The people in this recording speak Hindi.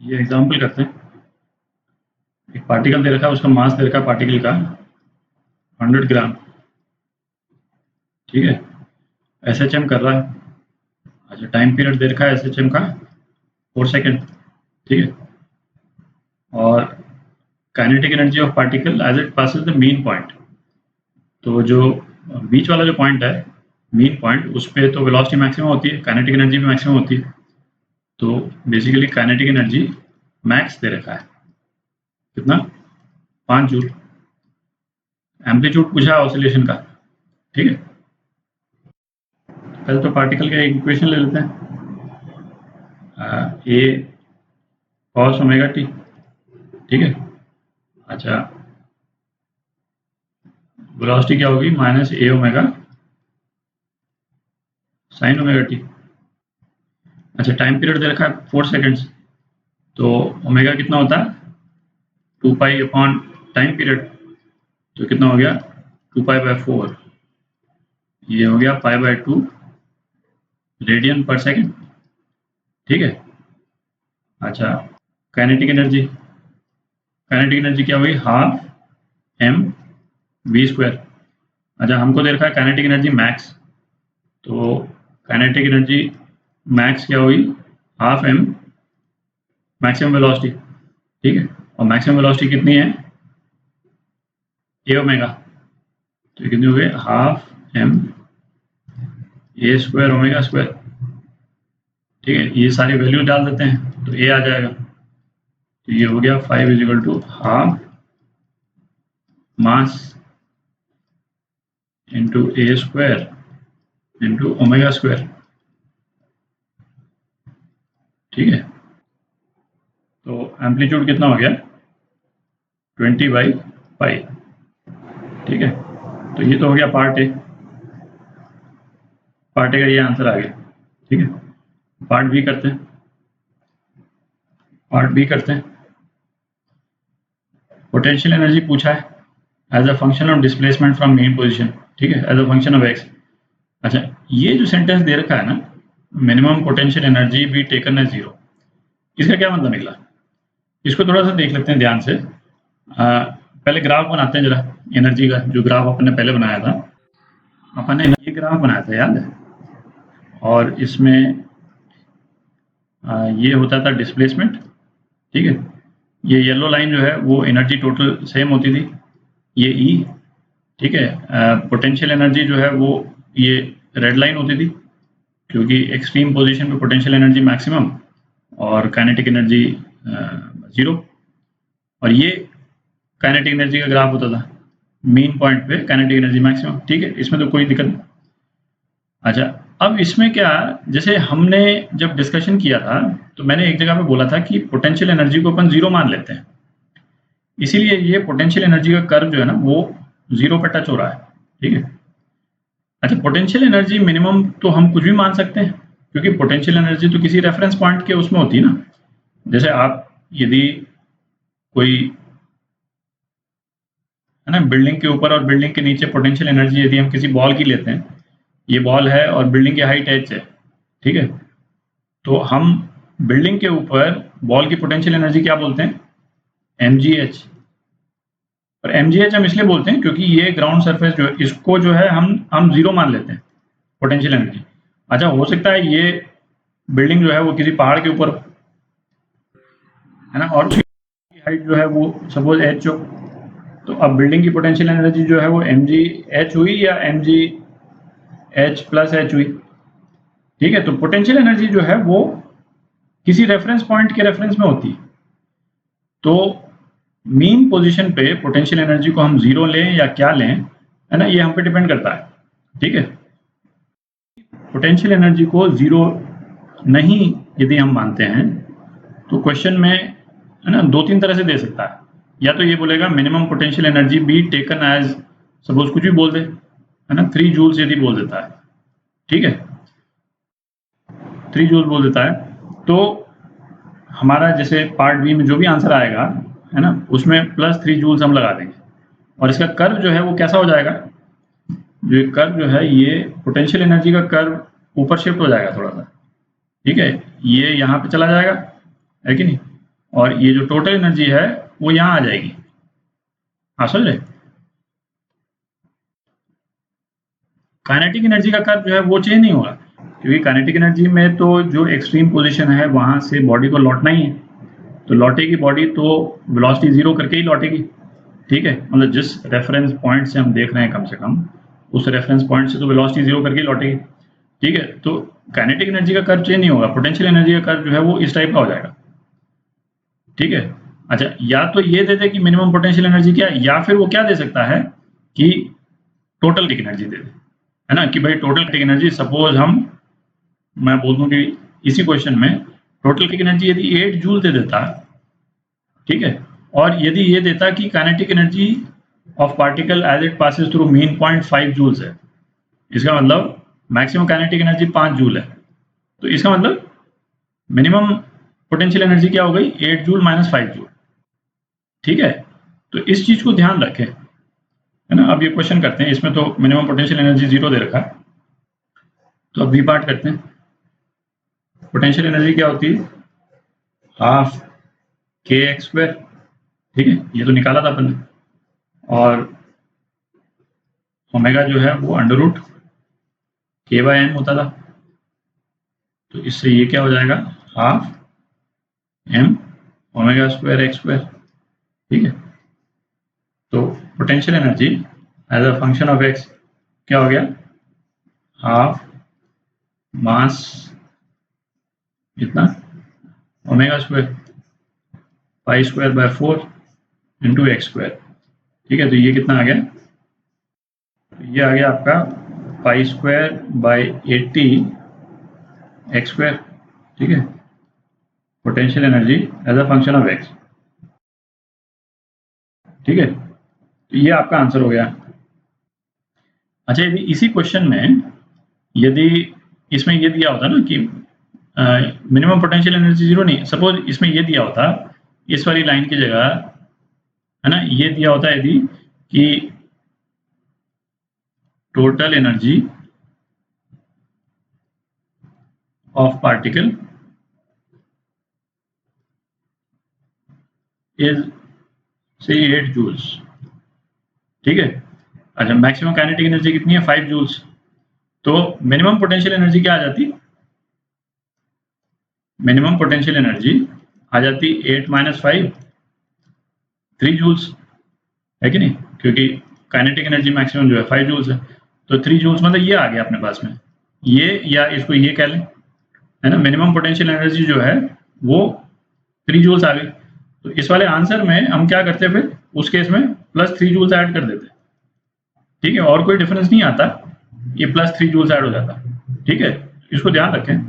ये एग्जाम्पल करते हैं। एक पार्टिकल दे रखा है, उसका मास दे रखा है पार्टिकल का 100 ग्राम, ठीक है। SHM कर रहा है। अच्छा, टाइम पीरियड दे रखा है SHM का 4 सेकेंड, ठीक है। और kinetic energy of particle as it passes the mean point. तो जो बीच वाला जो पॉइंट है, मीन पॉइंट, उस पर तो वेलोसिटी मैक्सिमम होती है, काइनेटिक एनर्जी भी मैक्सिमम होती है। तो बेसिकली काइनेटिक एनर्जी मैक्स दे रखा है, कितना, 5 जूल। एम्पलीट्यूड पूछा है ऑसिलेशन का, ठीक है। पहले तो पार्टिकल का एक इक्वेशन ले लेते हैं, ए कॉस ओमेगा टी, ठीक है। अच्छा, वेलोसिटी क्या होगी, माइनस ए ओमेगा साइन ओमेगा टी। अच्छा, टाइम पीरियड दे रखा है 4 सेकेंड्स, तो ओमेगा कितना होता है, 2 पाई अपॉन टाइम पीरियड, तो कितना हो गया 2 पाई बाय 4, ये हो गया पाई बाय 2 रेडियन पर सेकेंड, ठीक है। अच्छा, काइनेटिक एनर्जी, काइनेटिक एनर्जी क्या हुई, हाफ एम वी स्क्वायर। अच्छा, हमको दे रखा है काइनेटिक एनर्जी मैक्स, तो काइनेटिक एनर्जी मैक्स क्या हुई, हाफ एम मैक्सिमम वेलोसिटी, ठीक है। और मैक्सिमम वेलोसिटी कितनी है, ए ओमेगा, तो कितनी हो गई, half m a square omega square, ठीक है। ये सारी वैल्यू डाल देते हैं तो ए आ जाएगा, तो ये हो गया 5 is equal to half mass into a square into omega square, ठीक है। तो एम्पलीट्यूड कितना हो गया, 20/पाई, ठीक है। तो ये तो हो गया पार्ट ए, पार्ट ए का ये आंसर आ गया, ठीक है। पार्ट बी करते हैं, पार्ट बी करते हैं। पोटेंशियल एनर्जी पूछा है as a function of displacement from mean position, ठीक है, as a function of x. अच्छा, ये जो सेंटेंस दे रखा है ना, minimum potential energy be taken as zero, इसका क्या मतलब निकला, इसको थोड़ा सा देख लेते हैं ध्यान से। पहले ग्राफ बनाते हैं जरा एनर्जी का, जो ग्राफ अपन ने पहले बनाया था, अपन ने ये ग्राफ बनाया था, याद है। और इसमें ये होता था डिस्प्लेसमेंट, ठीक है। ये येलो लाइन जो है वो एनर्जी टोटल सेम होती थी, ये ई, ठीक है। पोटेंशियल एनर्जी जो है वो ये रेड लाइन होती थी, क्योंकि एक्सट्रीम पोजीशन पे पोटेंशियल एनर्जी मैक्सिमम और काइनेटिक एनर्जी जीरो। और ये काइनेटिक एनर्जी का ग्राफ होता था, मेन पॉइंट पे काइनेटिक एनर्जी मैक्सिमम, ठीक है, इसमें तो कोई दिक्कत नहीं। अच्छा, अब इसमें क्या, जैसे हमने जब डिस्कशन किया था तो मैंने एक जगह पे बोला था कि पोटेंशियल एनर्जी को अपन जीरो मान लेते हैं, इसीलिए ये पोटेंशियल एनर्जी का कर्व जो है ना वो जीरो पे टच हो रहा है, ठीक है। अच्छा, पोटेंशियल एनर्जी मिनिमम तो हम कुछ भी मान सकते हैं, क्योंकि पोटेंशियल एनर्जी तो किसी रेफरेंस पॉइंट के उसमें होती है ना। जैसे आप यदि कोई है ना बिल्डिंग के ऊपर और बिल्डिंग के नीचे पोटेंशियल एनर्जी यदि हम किसी बॉल की लेते हैं, ये बॉल है और बिल्डिंग की हाइट h है, ठीक है। तो हम बिल्डिंग के ऊपर बॉल की पोटेंशियल एनर्जी क्या बोलते हैं, mgh। और mgh हम इसलिए बोलते हैं क्योंकि ये ग्राउंड सरफेस जो है इसको जो है हम जीरो मान लेते हैं पोटेंशियल एनर्जी। अच्छा, हो सकता है ये बिल्डिंग जो है वो किसी पहाड़ के ऊपर है ना, और उसकी हाइट जो है वो सपोज h हो, तो अब बिल्डिंग की पोटेंशियल एनर्जी जो है वो mgh हुई या mgh प्लस h हुई, ठीक है। तो पोटेंशियल एनर्जी जो है वो किसी रेफरेंस पॉइंट के रेफरेंस में होती है, तो मीन पोजीशन पे पोटेंशियल एनर्जी को हम जीरो लें या क्या लें, है ना, ये हम पे डिपेंड करता है, ठीक है। पोटेंशियल एनर्जी को जीरो नहीं यदि हम मानते हैं तो क्वेश्चन में है ना 2-3 तरह से दे सकता है। या तो ये बोलेगा minimum potential energy be taken as, suppose कुछ भी बोल दे, है ना, 3 जूल्स यदि बोल देता है, ठीक है, 3 जूल बोल देता है, तो हमारा जैसे पार्ट बी में जो भी आंसर आएगा है ना उसमें +3 जूल्स हम लगा देंगे, और इसका कर्व जो है वो कैसा हो जाएगा, जो कर्व जो है ये पोटेंशियल एनर्जी का कर्व ऊपर शिफ्ट हो जाएगा थोड़ा सा, ठीक है, ये यहाँ पे चला जाएगा, है कि नहीं। और ये जो टोटल एनर्जी है वो यहाँ आ जाएगी। आप समझ रहे? काइनेटिक एनर्जी का कर्व जो है वो चेंज नहीं होगा, क्योंकि काइनेटिक एनर्जी में तो जो एक्सट्रीम पोजीशन है वहां से बॉडी को लौटना ही है, तो लौटेगी बॉडी तो वेलोसिटी जीरो करके ही लौटेगी। ठीक है, मतलब जिस रेफरेंस पॉइंट से हम देख रहे हैं कम से कम उस रेफरेंस पॉइंट से तो वेलोसिटी जीरो करके ही लौटेगी। ठीक है, तो काइनेटिक एनर्जी का कर्व चेंज नहीं होगा, पोटेंशियल एनर्जी का कर्व जो है वो इस टाइप का हो जाएगा। ठीक है, अच्छा, या तो ये दे दे कि मिनिमम पोटेंशियल एनर्जी क्या है, या फिर वो क्या दे सकता है कि टोटल किक एनर्जी दे दे, है ना, कि भाई टोटल किक एनर्जी सपोज मैं बोल दूं कि इसी क्वेश्चन में टोटल किक एनर्जी यदि 8 जूल दे देता, ठीक है, और यदि ये देता कि kinetic energy of particle as it passes through mean point 5 joules है, इसका मतलब मैक्सिमम काइनेटिक एनर्जी 5 जूल है, तो इसका मतलब मिनिमम पोटेंशियल एनर्जी क्या हो गई, 8 जूल माइनस 5 जूल। ठीक है, तो इस चीज को ध्यान रखें, है ना। अब ये क्वेश्चन करते हैं, इसमें तो मिनिमम पोटेंशियल एनर्जी 0 दे रखा है, तो अब वी पार्ट करते हैं। पोटेंशियल एनर्जी क्या होती है, हाफ के एक्स स्क्वायर। ठीक है, ये तो निकाला था अपन ने, और ओमेगा जो है वो अंडर रूट के बाय एम होता था, तो इससे ये क्या हो जाएगा, half m omega square x square. ठीक है, तो potential energy as a function of x क्या हो गया, हाफ मास इतना omega square pi square by 4 into x square. ठीक है, तो ये कितना आ गया, तो ये आ गया आपका pi square by 80 x square. ठीक है, potential energy as a function of x. ठीक है, तो ये आपका आंसर हो गया। अच्छा, यदि इसी क्वेश्चन में यदि इसमें ये दिया होता ना कि मिनिमम पोटेंशियल एनर्जी जीरो नहीं, सपोज इसमें ये दिया होता, इस वाली लाइन की जगह, है ना, ये दिया होता यदि कि total energy of particle is से 8 जूल्स। ठीक है, अच्छा, मैक्सिमम काइनेटिक एनर्जी कितनी है, 5 जूल्स, तो मिनिमम पोटेंशियल एनर्जी क्या आ जाती, मिनिमम पोटेंशियल एनर्जी आ जाती 8 माइनस 5 3 जूल्स, है कि नहीं, क्योंकि काइनेटिक एनर्जी मैक्सिमम जो है 5 जूल्स है, तो 3 जूल्स मतलब ये आ गया अपने पास में, ये या इसको ये कह लें, है ना, मिनिमम पोटेंशियल एनर्जी जो है वो 3 जूल्स आ गई। तो इस वाले आंसर में हम क्या करते हैं, फिर उस केस में प्लस 3 जूल्स ऐड कर देते। ठीक है, और कोई डिफरेंस नहीं आता, ये प्लस 3 जूल्स ऐड हो जाता। ठीक है, इसको ध्यान रखें।